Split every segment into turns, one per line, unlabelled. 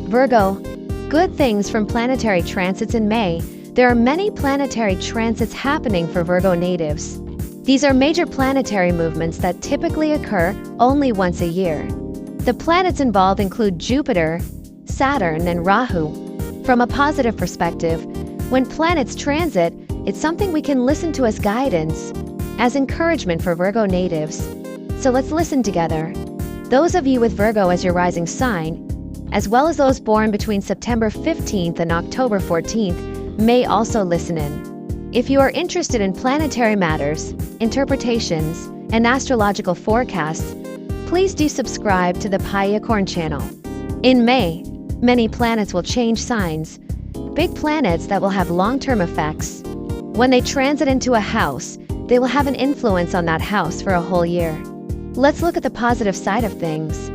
Virgo. Good things from planetary transits in May. There are many planetary transits happening for Virgo natives. These are major planetary movements that typically occur only once a year. The planets involved include Jupiter, Saturn, and Rahu. From a positive perspective, when planets transit, it's something we can listen to as guidance, as encouragement for Virgo natives. So let's listen together. Those of you with Virgo as your rising sign, as well as those born between September 15th and October 14th, may also listen in. If you are interested in planetary matters, interpretations, and astrological forecasts, please do subscribe to the Thaiacorn channel. In May, many planets will change signs, big planets that will have long-term effects. When they transit into a house, they will have an influence on that house for a whole year. Let's look at the positive side of things.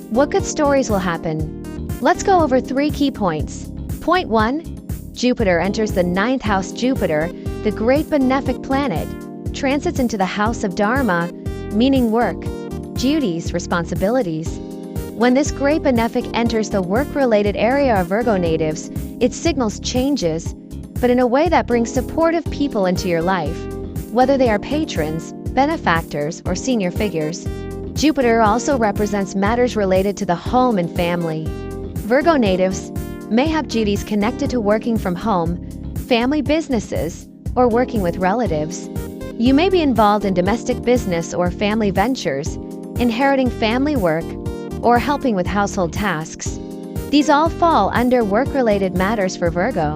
What good stories will happen? Let's go over 3 key points. Point 1. Jupiter enters the 9th house. Jupiter, the great benefic planet, transits into the house of Dharma, meaning work, duties, responsibilities. When this great benefic enters the work-related area of Virgo natives, it signals changes, but in a way that brings supportive people into your life, whether they are patrons, benefactors, or senior figures. Jupiter also represents matters related to the home and family. Virgo natives may have duties connected to working from home, family businesses, or working with relatives. You may be involved in domestic business or family ventures, inheriting family work, or helping with household tasks. These all fall under work-related matters for Virgo.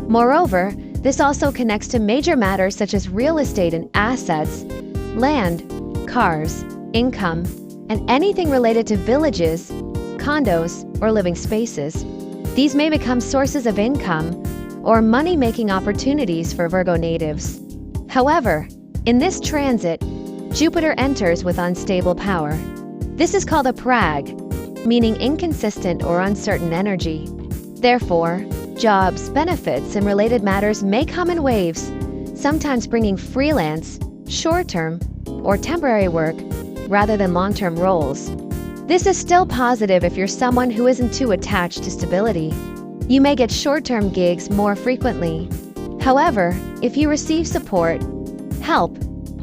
Moreover, this also connects to major matters such as real estate and assets, land, cars, income, and anything related to villages, condos, or living spaces. These may become sources of income or money-making opportunities for Virgo natives. However, in this transit, Jupiter enters with unstable power. This is called a prag, meaning inconsistent or uncertain energy. Therefore, jobs, benefits, and related matters may come in waves, sometimes bringing freelance, short-term, or temporary work rather than long-term roles. This is still positive if you're someone who isn't too attached to stability. You may get short-term gigs more frequently. However, if you receive support, help,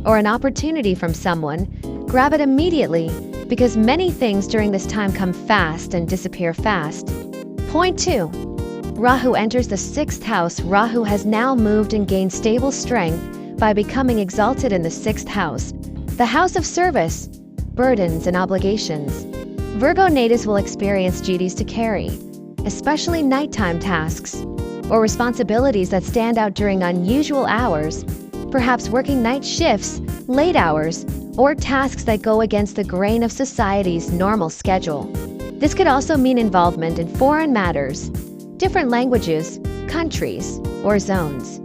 or an opportunity from someone, grab it immediately, because many things during this time come fast and disappear fast. Point 2. Rahu enters the 6th house. Rahu has now moved and gained stable strength by becoming exalted in the 6th house, the house of service, burdens, and obligations. Virgo natives will experience duties to carry, especially nighttime tasks, or responsibilities that stand out during unusual hours, perhaps working night shifts, late hours, or tasks that go against the grain of society's normal schedule. This could also mean involvement in foreign matters, different languages, countries, or zones.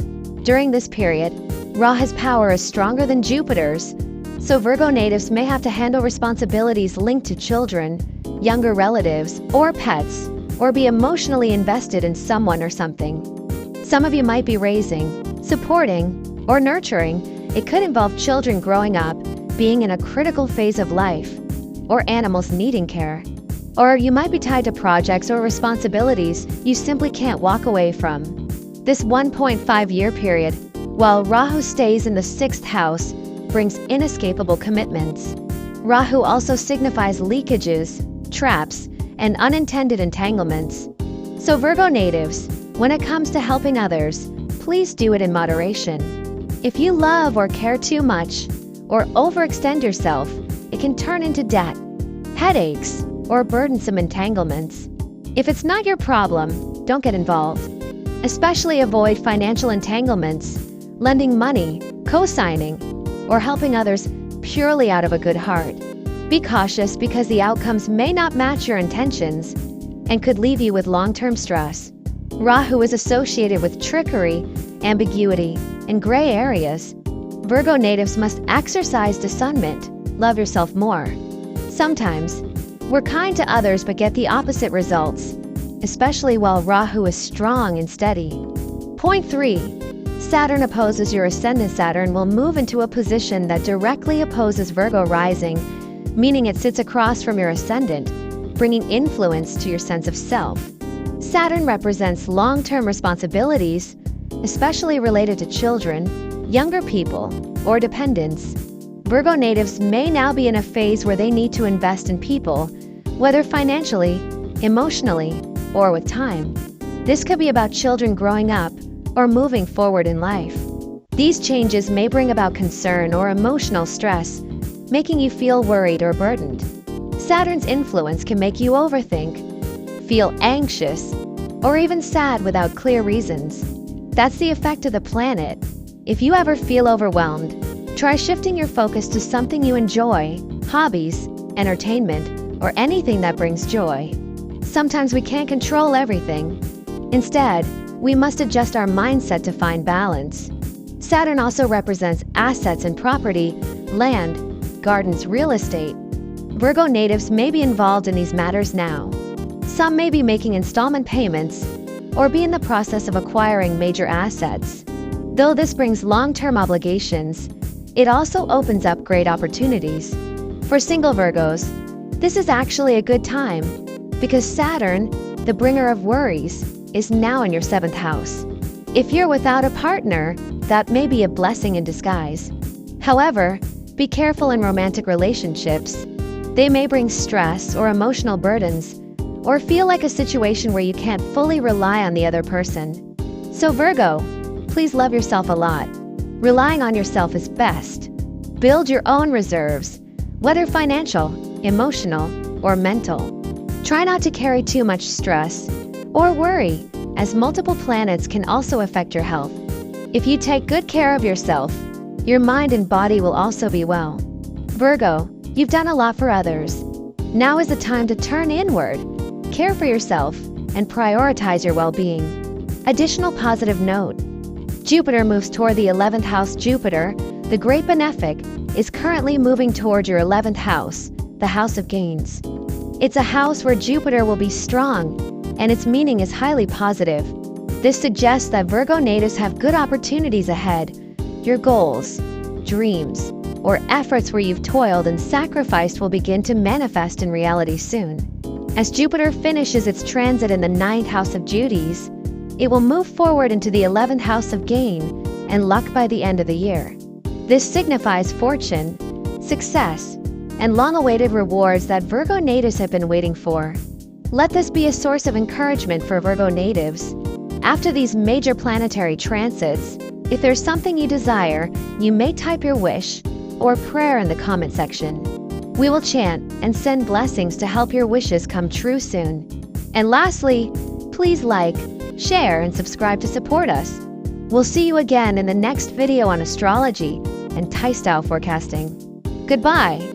During this period, Rahu's power is stronger than Jupiter's, so Virgo natives may have to handle responsibilities linked to children, younger relatives, or pets, or be emotionally invested in someone or something. Some of you might be raising, supporting, or nurturing. It could involve children growing up, being in a critical phase of life, or animals needing care. Or you might be tied to projects or responsibilities you simply can't walk away from. This 1.5-year period, while Rahu stays in the 6th house, brings inescapable commitments. Rahu also signifies leakages, traps, and unintended entanglements. So Virgo natives, when it comes to helping others, please do it in moderation. If you love or care too much, or overextend yourself, it can turn into debt, headaches, or burdensome entanglements. If it's not your problem, don't get involved. Especially avoid financial entanglements, lending money, co-signing, or helping others purely out of a good heart. Be cautious because the outcomes may not match your intentions and could leave you with long-term stress. Rahu is associated with trickery, ambiguity, and gray areas. Virgo natives must exercise discernment, love yourself more. Sometimes, we're kind to others but get the opposite results, especially while Rahu is strong and steady. Point 3. Saturn opposes your ascendant. Saturn will move into a position that directly opposes Virgo rising, meaning it sits across from your ascendant, bringing influence to your sense of self. Saturn represents long-term responsibilities, especially related to children, younger people, or dependents. Virgo natives may now be in a phase where they need to invest in people, whether financially, emotionally, or with time. This could be about children growing up or moving forward in life. These changes may bring about concern or emotional stress, making you feel worried or burdened. Saturn's influence can make you overthink, feel anxious, or even sad without clear reasons. That's the effect of the planet. If you ever feel overwhelmed, try shifting your focus to something you enjoy, hobbies, entertainment, or anything that brings joy. Sometimes we can't control everything. Instead, we must adjust our mindset to find balance. Saturn also represents assets and property, land, gardens, real estate. Virgo natives may be involved in these matters now. Some may be making installment payments or be in the process of acquiring major assets. Though this brings long-term obligations, it also opens up great opportunities. For single Virgos, this is actually a good time because Saturn, the bringer of worries, is now in your 7th house. If you're without a partner, that may be a blessing in disguise. However, be careful in romantic relationships. They may bring stress or emotional burdens, or feel like a situation where you can't fully rely on the other person. So Virgo, please love yourself a lot. Relying on yourself is best. Build your own reserves, whether financial, emotional, or mental. Try not to carry too much stress or worry, as multiple planets can also affect your health. If you take good care of yourself, your mind and body will also be well. Virgo, you've done a lot for others. Now is the time to turn inward, care for yourself, and prioritize your well-being. Additional positive note: Jupiter moves toward the 11th house. Jupiter, the great benefic, is currently moving toward your 11th house, the house of gains. It's a house where Jupiter will be strong, and its meaning is highly positive. This suggests that Virgo natives have good opportunities ahead. Your goals, dreams, or efforts where you've toiled and sacrificed will begin to manifest in reality soon. As Jupiter finishes its transit in the 9th house of duties, it will move forward into the 11th house of gain and luck by the end of the year. This signifies fortune, success, and long-awaited rewards that Virgo natives have been waiting for. Let this be a source of encouragement for Virgo natives. After these major planetary transits, if there's something you desire, you may type your wish or prayer in the comment section. We will chant and send blessings to help your wishes come true soon. And lastly, please like, share, and subscribe to support us. We'll see you again in the next video on astrology and Thai style forecasting. Goodbye.